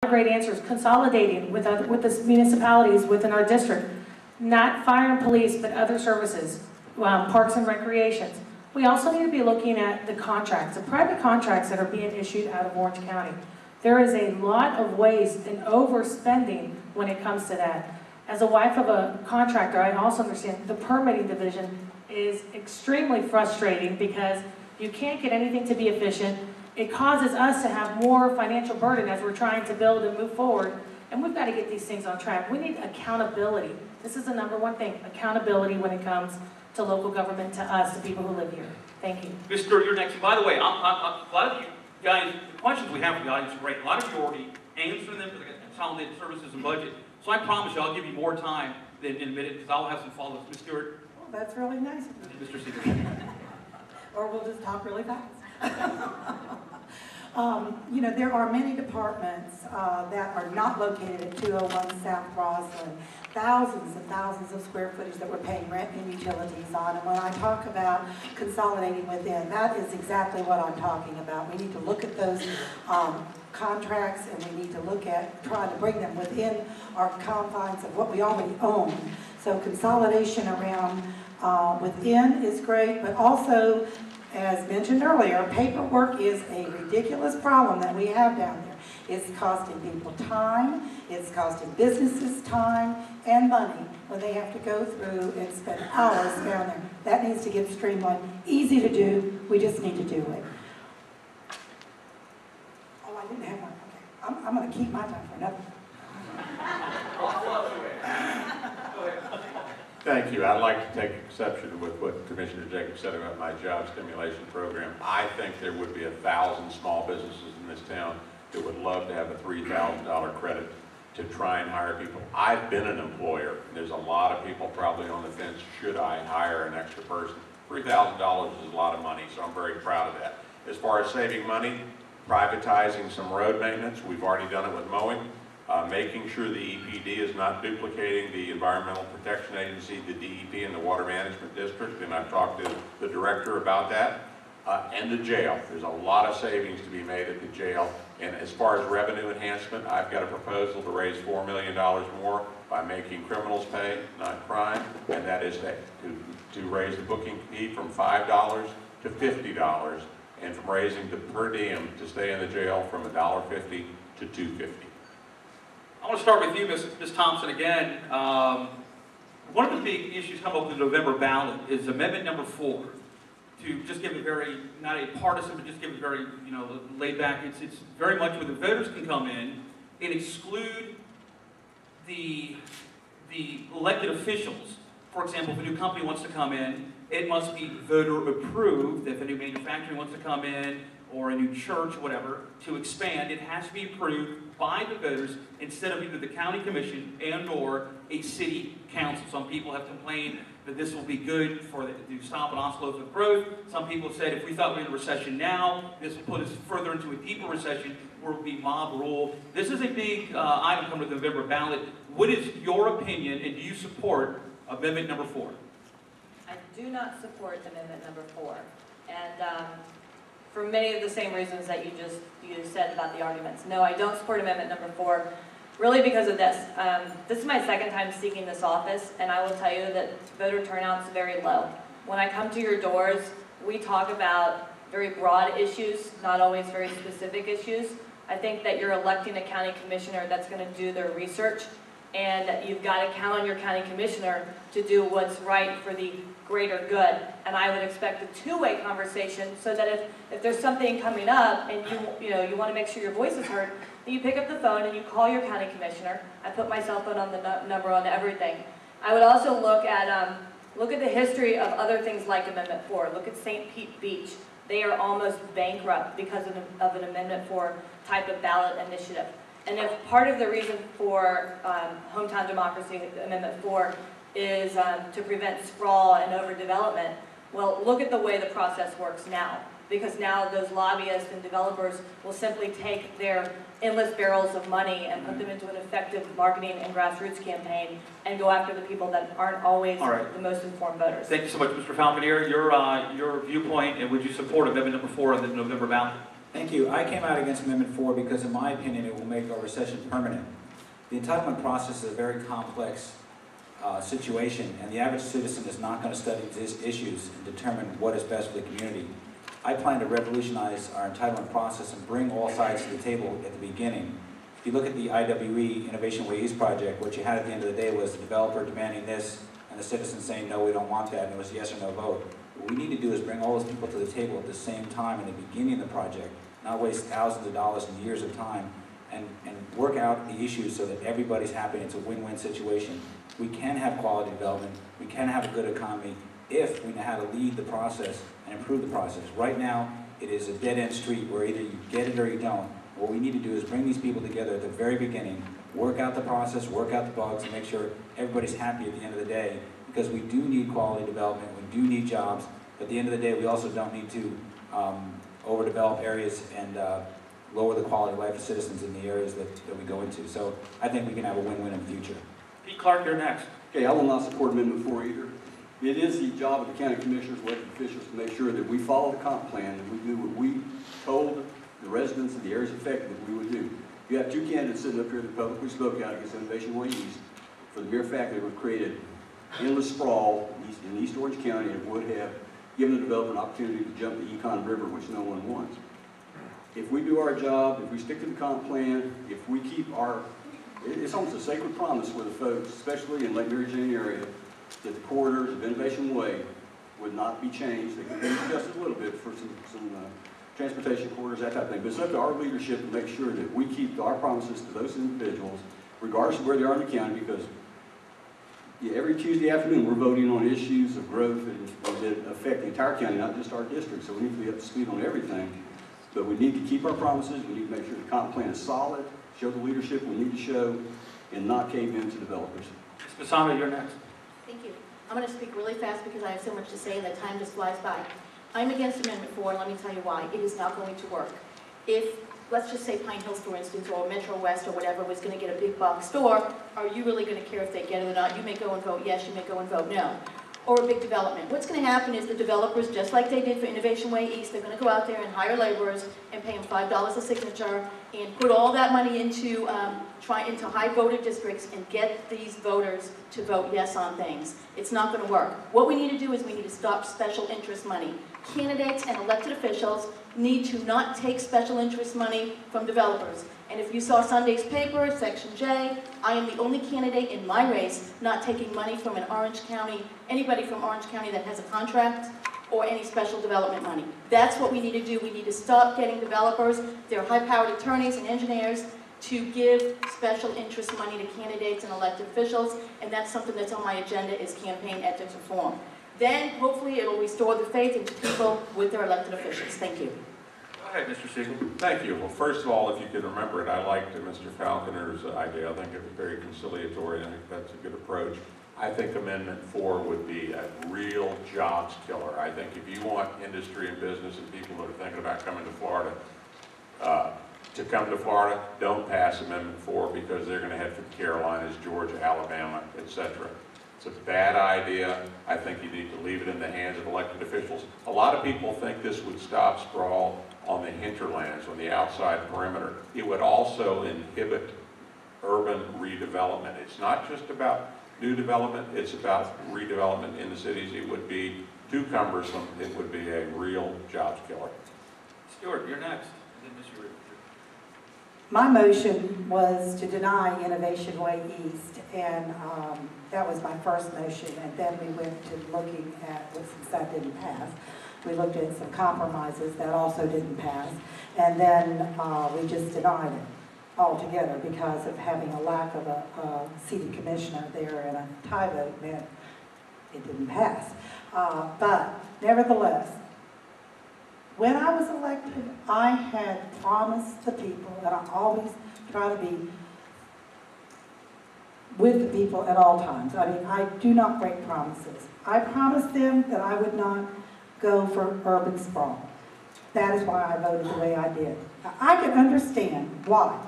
great answers, consolidating with the municipalities within our district, not fire and police, but other services, parks and recreations. We also need to be looking at the contracts, the private contracts that are being issued out of Orange County. There is a lot of waste and overspending when it comes to that. As a wife of a contractor, I also understand the permitting division is extremely frustrating because you can't get anything to be efficient. It causes us to have more financial burden as we're trying to build and move forward. And we've got to get these things on track. We need accountability. This is the #1 thing, accountability when it comes to local government, to us, to people who live here. Thank you. Mr. Stewart, you're next. And by the way, a lot of you guys, the questions we have for the audience are great. A lot of you already answering them for the consolidated services and budget. So I promise you I'll give you more time than in a minute because I'll have some follow-ups. Ms. Stewart. Well, that's really nice of you. Mr. Seeger. Or we'll just talk really fast. You know, there are many departments that are not located at 201 South Roslyn. Thousands and thousands of square footage that we're paying rent and utilities on. And when I talk about consolidating within, that is exactly what I'm talking about. We need to look at those contracts, and we need to look at trying to bring them within our confines of what we already own. So consolidation around within is great, but also, as mentioned earlier, paperwork is a ridiculous problem that we have down there. It's costing people time, it's costing businesses time and money when they have to go through and spend hours down there. That needs to get streamlined. Easy to do, we just need to do it. Oh, I didn't have one. Okay, I'm going to keep my time for another. Thank you. I'd like to take exception with what Commissioner Jacobs said about my job stimulation program. I think there would be 1,000 small businesses in this town that would love to have a $3,000 credit to try and hire people. I've been an employer. There's a lot of people probably on the fence, should I hire an extra person? $3,000 is a lot of money, so I'm very proud of that. As far as saving money, privatizing some road maintenance, we've already done it with mowing. Making sure the EPD is not duplicating the Environmental Protection Agency, the DEP, and the Water Management District, and I've talked to the director about that. And the jail. There's a lot of savings to be made at the jail. And as far as revenue enhancement, I've got a proposal to raise $4 million more by making criminals pay, not crime, and that is to raise the booking fee from $5 to $50, and from raising the per diem to stay in the jail from $1.50 to $2.50. I want to start with you, Ms. Thompson, again. One of the big issues come up with the November ballot is Amendment number 4. To just give it very, not a partisan, but just give it very, laid back. It's very much where the voters can come in and exclude the elected officials. For example, if a new company wants to come in, it must be voter approved. If a new manufacturer wants to come in, or a new church, whatever, to expand, it has to be approved by the voters instead of either the county commission and or a city council. Some people have complained that this will be good to stop an onslaught of growth. Some people have said if we thought we were in a recession now, this will put us further into a deeper recession where it will be mob rule. This is a big item coming to the November ballot. What is your opinion, and do you support Amendment number 4? I do not support Amendment number 4. And for many of the same reasons that you said about the arguments. No, I don't support Amendment number 4, really because of this. This is my second time seeking this office, and I will tell you that voter turnout is very low. When I come to your doors, we talk about very broad issues, not always very specific issues. I think that you're electing a county commissioner that's going to do their research, and you've got to count on your county commissioner to do what's right for the greater good. And I would expect a two-way conversation so that if there's something coming up and you want to make sure your voice is heard, that you pick up the phone and you call your county commissioner. I put my cell phone on the number on everything. I would also look at the history of other things like Amendment 4. Look at St. Pete Beach. They are almost bankrupt because of an Amendment 4 type of ballot initiative. And if part of the reason for hometown democracy, Amendment 4, is to prevent sprawl and overdevelopment, well, look at the way the process works now. Because now those lobbyists and developers will simply take their endless barrels of money and put them into an effective marketing and grassroots campaign and go after the people that aren't always the most informed voters. Thank you so much, Mr. Falconer. Your viewpoint, and would you support Amendment number 4 on the November ballot? Thank you. I came out against Amendment 4 because, in my opinion, it will make our recession permanent. The entitlement process is a very complex situation, and the average citizen is not going to study these issues and determine what is best for the community. I plan to revolutionize our entitlement process and bring all sides to the table at the beginning. If you look at the IWE Innovation Way East project, what you had at the end of the day was the developer demanding this and the citizens saying, no, we don't want that, and it was a yes or no vote. What we need to do is bring all those people to the table at the same time in the beginning of the project, not waste thousands of dollars and years of time, and work out the issues so that everybody's happy and it's a win-win situation. We can have quality development, we can have a good economy if we know how to lead the process and improve the process. Right now, it is a dead-end street where either you get it or you don't. What we need to do is bring these people together at the very beginning, work out the process, work out the bugs, and make sure everybody's happy at the end of the day, because we do need quality development, we do need jobs, but at the end of the day, we also don't need to overdevelop areas and lower the quality of life of citizens in the areas that we go into. So I think we can have a win-win in the future. Pete Clark, you're next. Okay, I will not support Amendment 4 either. It is the job of the county commissioners, elected officials, to make sure that we follow the comp plan and we do what we told the residents of the areas affected that we would do. You have two candidates sitting up here that publicly spoke out against Innovation Way East for the mere fact that it would create endless sprawl in East Orange County, and it would have given the developer an opportunity to jump the Econ River, which no one wants. If we do our job, if we stick to the comp plan, if we keep our, it's almost a sacred promise for the folks, especially in Lake Mary Jane area, that the corridors of Innovation Way would not be changed. They could be adjusted a little bit for some transportation corridors, that type of thing. But it's up to our leadership to make sure that we keep our promises to those individuals, regardless of where they are in the county, because every Tuesday afternoon we're voting on issues of growth that affect the entire county, not just our district. So we need to be up to speed on everything. But we need to keep our promises. We need to make sure the comp plan is solid, show the leadership we need to show, and not cave in to developers. Ms. Masama, you're next. Thank you. I'm going to speak really fast because I have so much to say and the time just flies by. I'm against Amendment 4, and let me tell you why. It is not going to work. If, let's just say Pine Hills, for instance, or Metro West or whatever was going to get a big box store, are you really going to care if they get it or not? You may go and vote yes, you may go and vote no. Or a big development. What's going to happen is the developers, just like they did for Innovation Way East, they're going to go out there and hire laborers and pay them $5 a signature and put all that money into high voter districts and get these voters to vote yes on things. It's not going to work. What we need to do is we need to stop special interest money. Candidates and elected officials need to not take special interest money from developers. And if you saw Sunday's paper, Section J, I am the only candidate in my race not taking money from an Orange County, anybody from Orange County that has a contract or any special development money. That's what we need to do. We need to stop getting developers, their high-powered attorneys and engineers, to give special interest money to candidates and elected officials, and that's something that's on my agenda is campaign ethics reform. Then, hopefully, it'll restore the faith into people with their elected officials. Thank you. Go ahead, Mr. Siegel. Thank you. Well, first of all, if you could remember it, I liked Mr. Falconer's idea. I think it was very conciliatory. I think that's a good approach. I think Amendment 4 would be a real jobs killer. I think if you want industry and business and people that are thinking about coming to Florida, don't pass Amendment 4 because they're going to head for the Carolinas, Georgia, Alabama, etc. It's a bad idea. I think you need to leave it in the hands of elected officials. A lot of people think this would stop sprawl on the hinterlands, on the outside perimeter. It would also inhibit urban redevelopment. It's not just about new development, it's about redevelopment in the cities. It would be too cumbersome. It would be a real jobs killer. Stuart, you're next. And then Mr. Reed. My motion was to deny Innovation Way East, and that was my first motion, and then we went to looking at, since that didn't pass, we looked at some compromises that also didn't pass, and then we just denied it altogether because of having a lack of a seated commissioner there, and a tie vote meant it didn't pass. But nevertheless, when I was elected, I had promised the people, and I always try to be with the people at all times. I mean, I do not break promises. I promised them that I would not go for urban sprawl. That is why I voted the way I did. I can understand why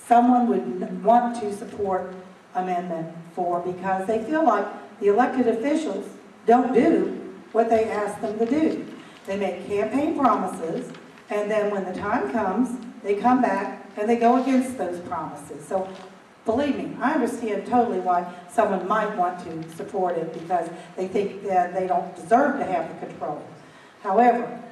someone would want to support Amendment 4 because they feel like the elected officials don't do what they ask them to do. They make campaign promises, And then when the time comes, they come back and they go against those promises. So believe me, I understand totally why someone might want to support it because they think that they don't deserve to have the control. However,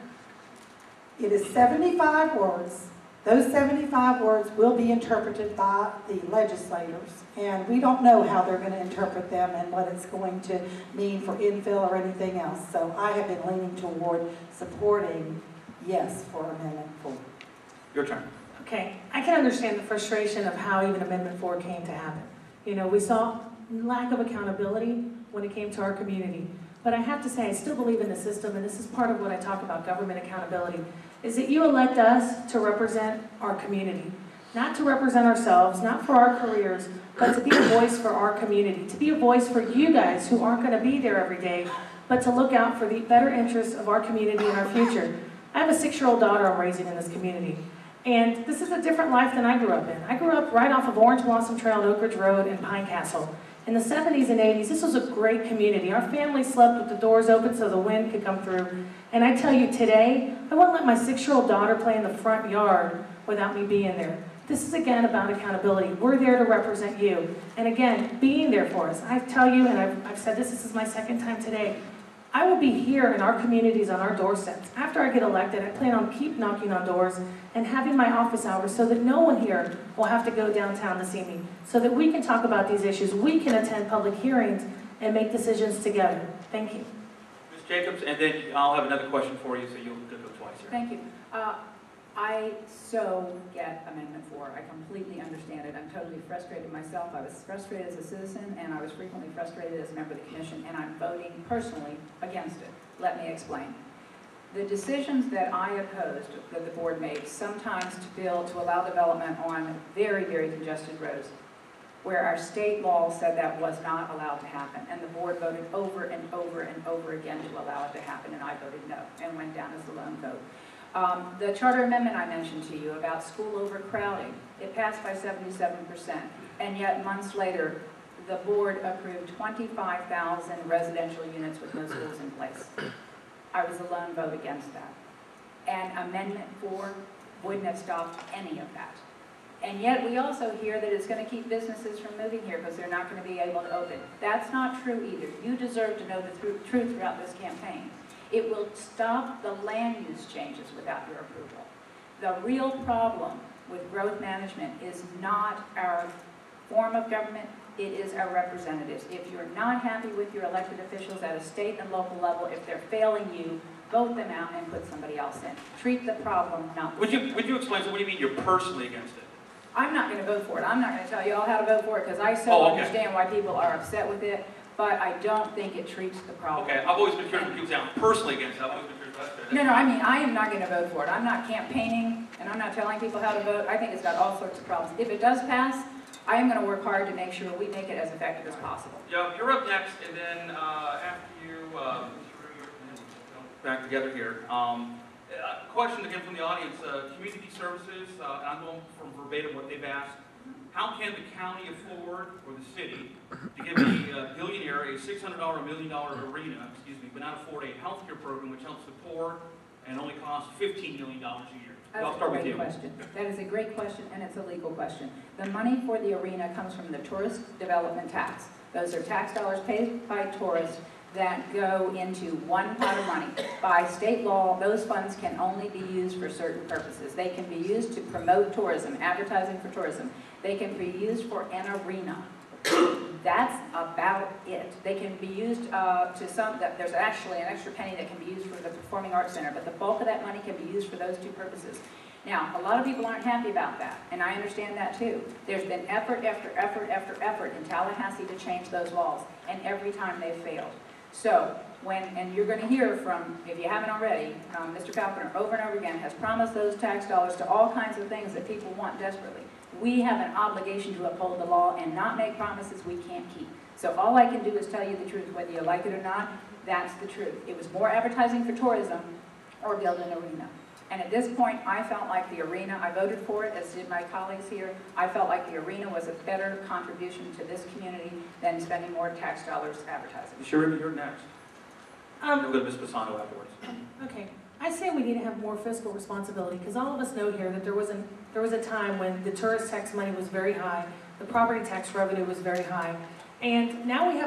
it is 75 words. Those 75 words will be interpreted by the legislators, and we don't know how they're going to interpret them and what it's going to mean for infill or anything else. So I have been leaning toward supporting yes for Amendment 4. Your turn. Okay, I can understand the frustration of how even Amendment 4 came to happen. You know, we saw lack of accountability when it came to our community. But I have to say, I still believe in the system, and this is part of what I talk about government accountability, is that you elect us to represent our community. Not to represent ourselves, not for our careers, but to be a voice for our community, to be a voice for you guys who aren't going to be there every day, but to look out for the better interests of our community and our future. I have a 6-year-old daughter I'm raising in this community. And this is a different life than I grew up in. I grew up right off of Orange Blossom Trail and Oak Ridge Road in Pine Castle. In the 70s and 80s, this was a great community. Our family slept with the doors open so the wind could come through. And I tell you, today, I wouldn't let my 6-year-old daughter play in the front yard without me being there. This is, again, about accountability. We're there to represent you. And again, being there for us. I tell you, and I've said this is my second time today, I will be here in our communities on our doorsteps. After I get elected, I plan on keep knocking on doors and having my office hours so that no one here will have to go downtown to see me, so that we can talk about these issues, we can attend public hearings and make decisions together. Thank you. Ms. Jacobs, and then I'll have another question for you, so you'll go twice here. Thank you. I so get Amendment 4. I completely understand it. I'm totally frustrated myself. I was frustrated as a citizen, and I was frequently frustrated as a member of the commission, and I'm voting personally against it. Let me explain. The decisions that I opposed, that the board made, sometimes to allow development on very, very congested roads, where our state law said that was not allowed to happen, and the board voted over and over and over again to allow it to happen, and I voted no, and went down as the lone vote. The charter amendment I mentioned to you about school overcrowding, it passed by 77%, and yet months later, the board approved 25,000 residential units with no schools in place. I was a lone vote against that. And Amendment 4 wouldn't have stopped any of that. And yet we also hear that it's going to keep businesses from moving here because they're not going to be able to open. That's not true either. You deserve to know the truth throughout this campaign. It will stop the land use changes without your approval. The real problem with growth management is not our form of government, it is our representatives. If you're not happy with your elected officials at a state and local level, if they're failing you, vote them out and put somebody else in. Treat the problem, not the Would you explain, so what do you mean you're personally against it? I'm not going to vote for it. I'm not going to tell you all how to vote for it because I so understand why people are upset with it, but I don't think it treats the problem. Okay, I've always been curious when people say I'm personally against it. I've always been curious about that. No, I mean, I am not going to vote for it. I'm not campaigning, and I'm not telling people how to vote. I think it's got all sorts of problems. If it does pass, I am going to work hard to make sure we make it as effective as possible. Yeah, you're up next, and then after you, back together here. Question again from the audience, community services, and I'm going from verbatim what they've asked. How can the county afford, or the city, to give a billionaire a $600 million arena, but not afford a healthcare program which helps the poor and only costs $15 million a year? I'll start with you. Question. That is a great question, and it's a legal question. The money for the arena comes from the tourist development tax. Those are tax dollars paid by tourists that go into one pot of money. By state law, those funds can only be used for certain purposes. They can be used to promote tourism, advertising for tourism. They can be used for an arena. That's about it. They can be used there's actually an extra penny that can be used for the Performing Arts Center, but the bulk of that money can be used for those two purposes. Now, a lot of people aren't happy about that, and I understand that too. There's been effort after effort after effort in Tallahassee to change those laws, and every time they've failed. So, and you're going to hear from, if you haven't already, Mr. Falconer over and over again has promised those tax dollars to all kinds of things that people want desperately. We have an obligation to uphold the law and not make promises we can't keep. So all I can do is tell you the truth, whether you like it or not, that's the truth. It was more advertising for tourism or build an arena. And at this point, I felt like the arena, I voted for it, as did my colleagues here, I felt like the arena was a better contribution to this community than spending more tax dollars advertising. Sure, you're next. We'll go to Ms. Pisano afterwards. Okay. I say we need to have more fiscal responsibility, because all of us know here that there was a time when the tourist tax money was very high, the property tax revenue was very high, and now we have